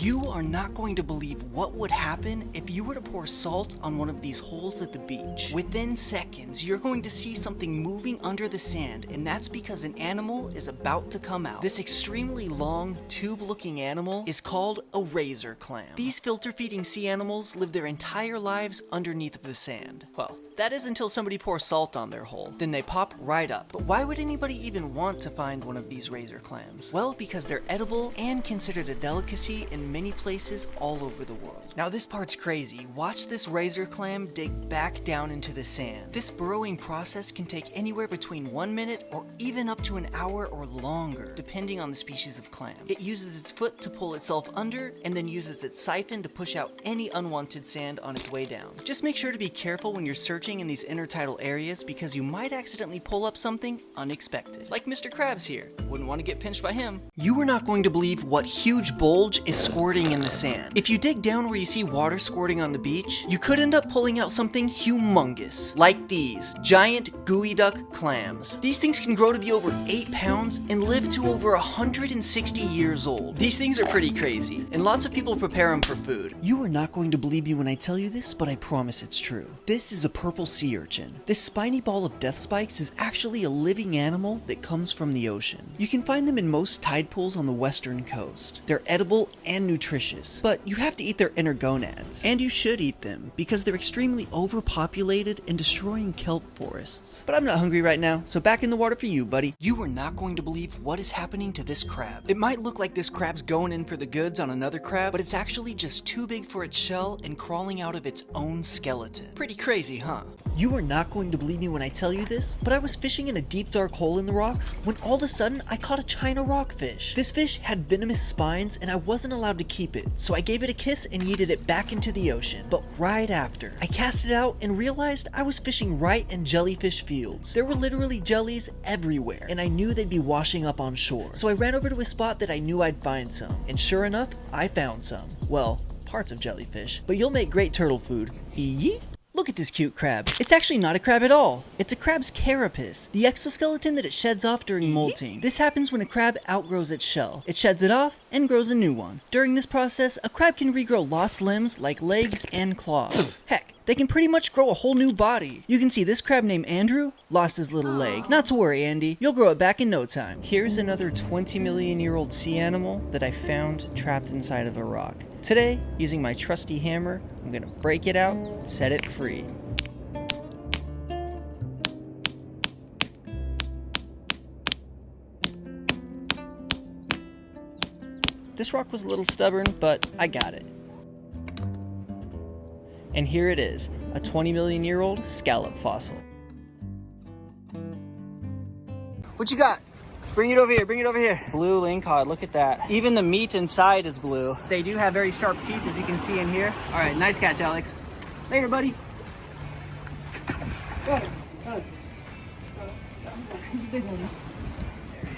You are not going to believe what would happen if you were to pour salt on one of these holes at the beach. Within seconds, you're going to see something moving under the sand, and that's because an animal is about to come out. This extremely long, tube-looking animal is called a razor clam. These filter-feeding sea animals live their entire lives underneath of the sand. Well, that is until somebody pours salt on their hole. Then they pop right up. But why would anybody even want to find one of these razor clams? Well, because they're edible and considered a delicacy in many places all over the world. Now this part's crazy. Watch this razor clam dig back down into the sand. This burrowing process can take anywhere between 1 minute or even up to an hour or longer, depending on the species of clam. It uses its foot to pull itself under and then uses its siphon to push out any unwanted sand on its way down. Just make sure to be careful when you're searching in these intertidal areas because you might accidentally pull up something unexpected. Like Mr. Krabs here. Wouldn't want to get pinched by him. You are not going to believe what huge bulge is squirting in the sand. If you dig down where you see water squirting on the beach, you could end up pulling out something humongous, like these giant gooey duck clams. These things can grow to be over 8 pounds and live to over 160 years old. These things are pretty crazy, and lots of people prepare them for food. You are not going to believe me when I tell you this, but I promise it's true. This is a purple sea urchin. This spiny ball of death spikes is actually a living animal that comes from the ocean. You can find them in most tide pools on the western coast. They're edible and nutritious, but you have to eat their inner gonads. And you should eat them, because they're extremely overpopulated and destroying kelp forests. But I'm not hungry right now, so back in the water for you, buddy. You are not going to believe what is happening to this crab. It might look like this crab's going in for the goods on another crab, but it's actually just too big for its shell and crawling out of its own skeleton. Pretty crazy, huh? You are not going to believe me when I tell you this, but I was fishing in a deep dark hole in the rocks when all of a sudden I caught a China rockfish. This fish had venomous spines and I wasn't allowed to keep it, so I gave it a kiss and yeeted it back into the ocean. But right after, I cast it out and realized I was fishing right in jellyfish fields. There were literally jellies everywhere, and I knew they'd be washing up on shore. So I ran over to a spot that I knew I'd find some, and sure enough, I found some. Well, parts of jellyfish. But you'll make great turtle food. Yeet. Look at this cute crab. It's actually not a crab at all. It's a crab's carapace, the exoskeleton that it sheds off during molting. This happens when a crab outgrows its shell. It sheds it off and grows a new one. During this process, a crab can regrow lost limbs like legs and claws. Heck, they can pretty much grow a whole new body. You can see this crab named Andrew lost his little leg. Not to worry, Andy. You'll grow it back in no time. Here's another 20 million year old sea animal that I found trapped inside of a rock. Today, using my trusty hammer, I'm gonna break it out and set it free. This rock was a little stubborn, but I got it. And here it is, a 20 million year old scallop fossil. What you got? Bring it over here, bring it over here. Blue lingcod, look at that. Even the meat inside is blue. They do have very sharp teeth, as you can see in here. All right, nice catch, Alex. Later, buddy. Go ahead, go ahead. He's a big one. There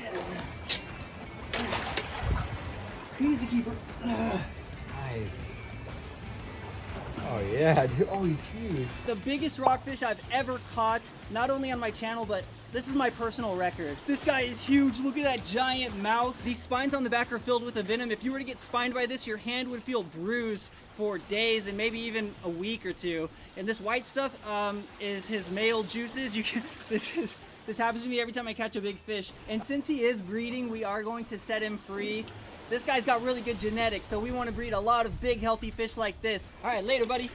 he is. Easy keeper. Nice. Oh yeah, dude. Oh, he's huge. The biggest rockfish I've ever caught, not only on my channel, but this is my personal record. This guy is huge. Look at that giant mouth. These spines on the back are filled with a venom. If you were to get spined by this, your hand would feel bruised for days and maybe even a week or two. And this white stuff is his male juices. This happens to me every time I catch a big fish. And since he is breeding, we are going to set him free. This guy's got really good genetics, so we want to breed a lot of big, healthy fish like this. All right, later, buddy.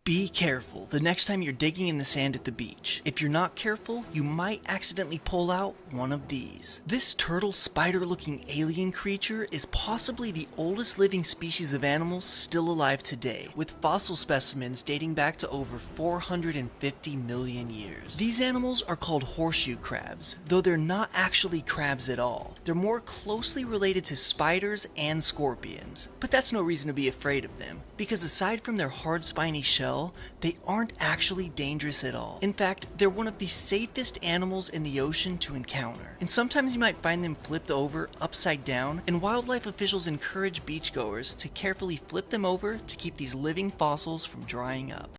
Be careful the next time you're digging in the sand at the beach. If you're not careful, you might accidentally pull out one of these. This turtle spider-looking alien creature is possibly the oldest living species of animals still alive today, with fossil specimens dating back to over 450 million years. These animals are called horseshoe crabs, though they're not actually crabs at all. They're more closely related to spiders and scorpions, but that's no reason to be afraid of them, because aside from their hard spiny shell, they aren't actually dangerous at all. In fact, they're one of the safest animals in the ocean to encounter. And sometimes you might find them flipped over, upside down, and wildlife officials encourage beachgoers to carefully flip them over to keep these living fossils from drying up.